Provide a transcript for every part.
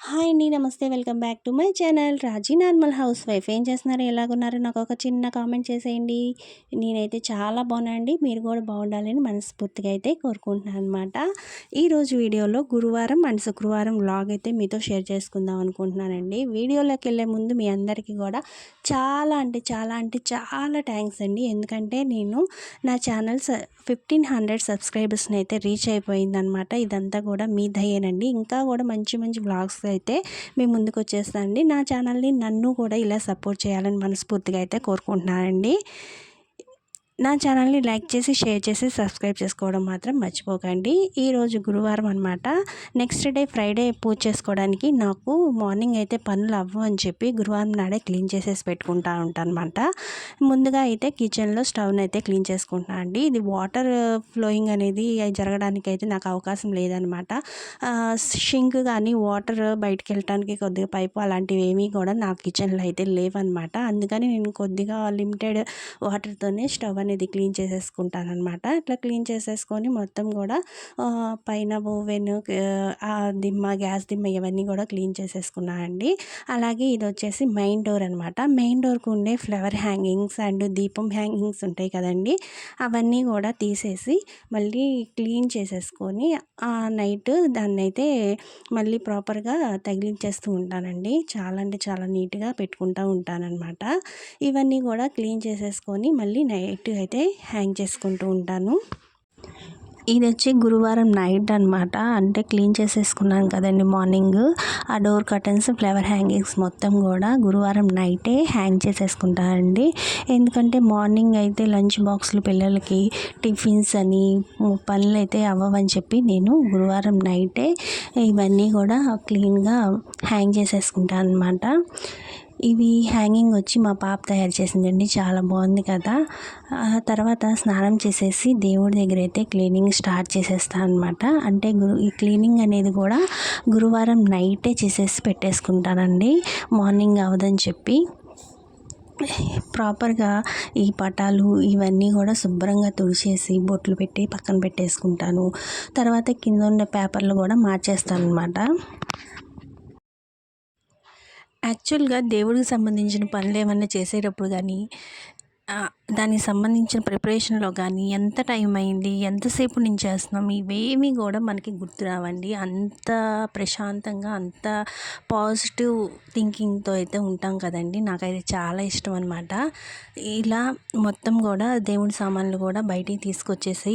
Hi అండి. నమస్తే. Welcome back to my channel Raji normal house wife. ఏం చేస్తున్నారు? ఎలాగున్నారు? నాకు ఒక చిన్న కామెంట్ చేసేయండి. నేనైతే చాలా బాగున్నానండి. మీరు కూడా బాగుండాలని మనస్ఫూర్తిగా అయితే కోరుకుంటున్నాను అనమాట. ఈరోజు వీడియోలో గురువారం అండ్ శుక్రవారం వ్లాగ్ అయితే మీతో షేర్ చేసుకుందాం అనుకుంటున్నానండి. వీడియోలోకి వెళ్ళే ముందు మీ అందరికీ కూడా చాలా థ్యాంక్స్ అండి. ఎందుకంటే నేను నా ఛానల్ 1500 సబ్స్క్రైబర్స్ని అయితే రీచ్ అయిపోయిందనమాట. ఇదంతా కూడా మీ దయేనండి. ఇంకా కూడా మంచి మంచి వ్లాగ్స్ అయితే మీ ముందుకు వచ్చేస్తానండి. నా ఛానల్ని నన్ను కూడా ఇలా సపోర్ట్ చేయాలని మనస్ఫూర్తిగా అయితే కోరుకుంటున్నానండి. నా ఛానల్ని లైక్ చేసి షేర్ చేసి సబ్స్క్రైబ్ చేసుకోవడం మాత్రం మర్చిపోకండి. ఈరోజు గురువారం అనమాట. నెక్స్ట్ డే ఫ్రైడే పూజ చేసుకోవడానికి నాకు మార్నింగ్ అయితే పనులు అవ్వు అని చెప్పి గురువారం నాడే క్లీన్ చేసేసి పెట్టుకుంటా ఉంటాను అనమాట. ముందుగా అయితే కిచెన్లో స్టవ్ని అయితే క్లీన్ చేసుకుంటున్నాను అండి. ఇది వాటర్ ఫ్లోయింగ్ అనేది జరగడానికి అయితే నాకు అవకాశం లేదనమాట. షింక్ కానీ వాటర్ బయటికి వెళ్ళటానికి కొద్దిగా పైపు అలాంటివి ఏమీ కూడా నా కిచెన్లో అయితే లేవన్నమాట. అందుకని నేను కొద్దిగా లిమిటెడ్ వాటర్తోనే స్టవ్ అనేది క్లీన్ చేసేసుకుంటాను అనమాట. ఇట్లా క్లీన్ చేసేసుకొని మొత్తం కూడా పైన ఓవెన్, గ్యాస్ దిమ్మ ఇవన్నీ కూడా క్లీన్ చేసేసుకున్నానండి. అలాగే ఇది వచ్చేసి మెయిన్ డోర్ అనమాట. మెయిన్ డోర్కి ఉండే ఫ్లవర్ హ్యాంగింగ్స్ అండ్ దీపం హ్యాంగింగ్స్ ఉంటాయి కదండి, అవన్నీ కూడా తీసేసి మళ్ళీ క్లీన్ చేసేసుకొని నైట్ దాన్ని అయితే మళ్ళీ ప్రాపర్గా తగిలించేస్తూ ఉంటానండి. చాలా అంటే చాలా నీట్గా పెట్టుకుంటూ ఉంటానన్నమాట. ఇవన్నీ కూడా క్లీన్ చేసేసుకొని మళ్ళీ నైట్ అయితే హ్యాంగ్ చేసుకుంటూ ఉంటాను. ఇది వచ్చి గురువారం నైట్ అనమాట. అంటే క్లీన్ చేసేసుకున్నాను కదండి మార్నింగ్. ఆ డోర్ కర్టన్స్, ఫ్లవర్ హ్యాంగింగ్స్ మొత్తం కూడా గురువారం నైటే హ్యాంగ్ చేసేసుకుంటానండి. ఎందుకంటే మార్నింగ్ అయితే లంచ్ బాక్సులు పిల్లలకి టిఫిన్స్ అని పనులు అయితే అవ్వవని చెప్పి నేను గురువారం నైటే ఇవన్నీ కూడా క్లీన్గా హ్యాంగ్ చేసేసుకుంటాను అనమాట. ఇవి హ్యాంగింగ్ వచ్చి మా పాప తయారు చేసిందండి. చాలా బాగుంది కదా. తర్వాత స్నానం చేసేసి దేవుడి దగ్గర అయితే క్లీనింగ్ స్టార్ట్ చేసేస్తాను అనమాట. అంటే ఈ క్లీనింగ్ అనేది కూడా గురువారం నైటే చేసేసి పెట్టేసుకుంటానండి, మార్నింగ్ అవ్వదని చెప్పి. ప్రాపర్గా ఈ పటాలు ఇవన్నీ కూడా శుభ్రంగా తుడిచేసి బొట్లు పెట్టి పక్కన పెట్టేసుకుంటాను. తర్వాత కింద ఉన్న పేపర్లు కూడా మార్చేస్తాను అనమాట. యాక్చువల్గా దేవుడికి సంబంధించిన పనులు ఏమన్నా చేసేటప్పుడు కానీ దానికి సంబంధించిన ప్రిపరేషన్లో కానీ ఎంత టైం అయింది, ఎంతసేపు నుంచి చేస్తున్నాం, ఇవేమీ కూడా మనకి గుర్తు రావండి. అంత ప్రశాంతంగా, అంత పాజిటివ్ థింకింగ్తో అయితే ఉంటాం కదండి. నాకైతే చాలా ఇష్టం అనమాట. ఇలా మొత్తం కూడా దేవుడి సామాన్లు కూడా బయటికి తీసుకొచ్చేసి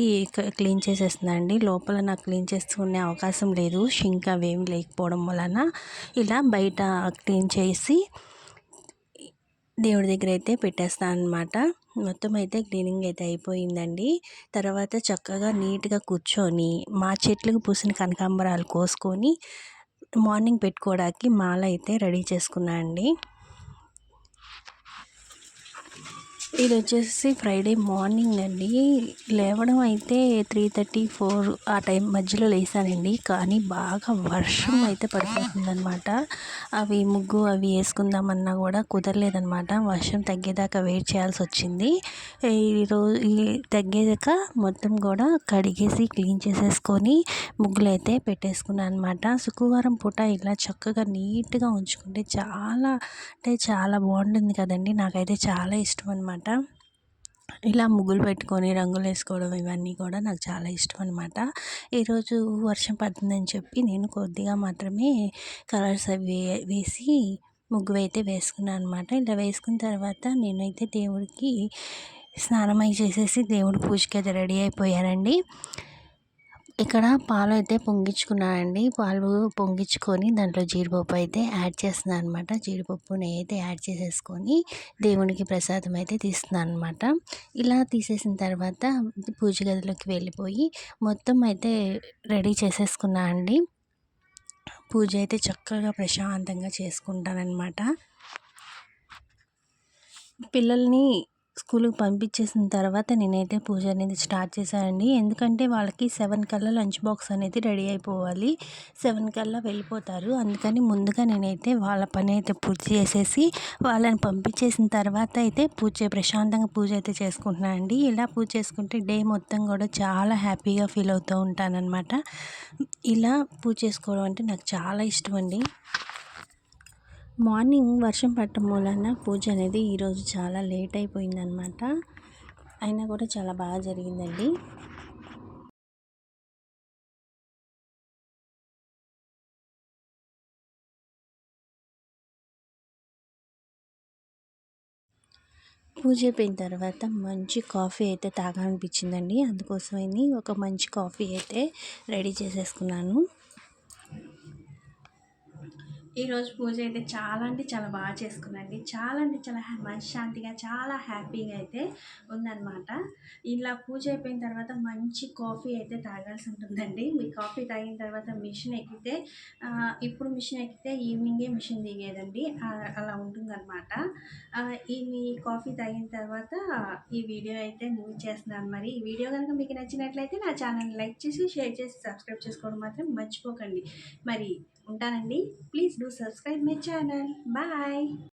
క్లీన్ చేసేస్తున్నానండి. లోపల నాకు క్లీన్ చేసుకునే అవకాశం లేదు, షింక్ అవేమి లేకపోవడం వలన ఇలా బయట క్లీన్ చేసి దేవుడి దగ్గర అయితే పెట్టేస్తాను అనమాట. మొత్తం అయితే క్లీనింగ్ అయితే అయిపోయిందండి. తర్వాత చక్కగా నీట్గా కూర్చొని మా చెట్లకు పూసిన కనకాంబరాలు కోసుకొని మార్నింగ్ పెట్టుకోవడానికి మాల అయితే రెడీ చేసుకున్నాను అండి. ఇది వచ్చేసి ఫ్రైడే మార్నింగ్ అండి. లేవడం అయితే 3:30, 4 ఆ టైం మధ్యలో లేసానండి. కానీ బాగా వర్షం అయితే పడిపోతుందనమాట. ముగ్గు అవి వేసుకుందామన్నా కూడా కుదరలేదనమాట. వర్షం తగ్గేదాకా వెయిట్ చేయాల్సి వచ్చింది. ఈ తగ్గేదాక మొత్తం కూడా కడిగేసి క్లీన్ చేసేసుకొని ముగ్గులు అయితే పెట్టేసుకున్నాను అనమాట. శుక్రవారం పూట ఇలా చక్కగా నీట్గా ఉంచుకుంటే చాలా అంటే చాలా బాగుంటుంది కదండి. నాకైతే చాలా ఇష్టం అనమాట. ఇలా ముగ్గులు పెట్టుకొని రంగులు వేసుకోవడం ఇవన్నీ కూడా నాకు చాలా ఇష్టం అనమాట. ఈరోజు వర్షం పడుతుందని చెప్పి నేను కొద్దిగా మాత్రమే కలర్స్ అవి వేసి ముగ్గు అయితే వేసుకున్నాను అనమాట. ఇలా వేసుకున్న తర్వాత నేనైతే దేవుడికి స్నానం అయి చేసేసి దేవుడి పూజకి అయితే రెడీ అయిపోయానండి. ఇక్కడ పాలు అయితే పొంగించుకున్నానండి. పాలు పొంగించుకొని దాంట్లో జీడిపప్పు అయితే యాడ్ చేస్తున్నాను అనమాట. జీడిపప్పు నెయ్యి అయితే యాడ్ చేసేసుకొని దేవునికి ప్రసాదం అయితే తీస్తున్నాను అనమాట. ఇలా తీసేసిన తర్వాత పూజ గదిలోకి వెళ్ళిపోయి మొత్తం అయితే రెడీ చేసేసుకున్నా అండి. పూజ అయితే చక్కగా ప్రశాంతంగా చేసుకుంటానన్నమాట. పిల్లల్ని స్కూల్‌కి పంపించేసిన తర్వాత నేనైతే పూజ అనేది స్టార్ట్ చేశానండి. ఎందుకంటే వాళ్ళకి 7 కల్లా లంచ్ బాక్స్ అనేది రెడీ అయిపోవాలి. 7 కల్లా వెళ్ళిపోతారు. అందుకని ముందుగా నేనైతే వాళ్ళ పని అయితే పూర్తి చేసేసి వాళ్ళని పంపించేసిన తర్వాత అయితే ప్రశాంతంగా పూజ అయితే చేసుకుంటున్నానండి. ఇలా పూజ చేసుకుంటే డే మొత్తం కూడా చాలా హ్యాపీగా ఫీల్ అవుతూ ఉంటాననమాట. ఇలా పూజ చేసుకోవడం అంటే నాకు చాలా ఇష్టమండి. మార్నింగ్ వర్షం పడటం మూలన పూజ అనేది ఈరోజు చాలా లేట్ అయిపోయిందనమాట. అయినా కూడా చాలా బాగా జరిగిందండి. పూజ అయిపోయిన తర్వాత మంచి కాఫీ అయితే తాగాలనిపించిందండి. అందుకోసమని ఒక మంచి కాఫీ అయితే రెడీ చేసేసుకున్నాను. ఈరోజు పూజ అయితే చాలా అంటే చాలా బాగా చేసుకున్నాండి. చాలా అంటే చాలా మనశ్శాంతిగా చాలా హ్యాపీగా అయితే ఉందన్నమాట. ఇలా పూజ అయిపోయిన తర్వాత మంచి కాఫీ అయితే తాగాల్సి ఉంటుందండి. మీ కాఫీ తాగిన తర్వాత మిషన్ ఎక్కితే ఇప్పుడు మిషన్ ఎక్కితే ఈవినింగే మిషన్ దిగేదండి. అలా ఉంటుందన్నమాట. మీ కాఫీ తాగిన తర్వాత ఈ వీడియో అయితే చేస్తున్నాను. మరి ఈ వీడియో కనుక మీకు నచ్చినట్లయితే నా ఛానల్ లైక్ చేసి షేర్ చేసి సబ్స్క్రైబ్ చేసుకోవడం మాత్రం మర్చిపోకండి. మరి ఉంటానండి. Please do subscribe my channel. Bye.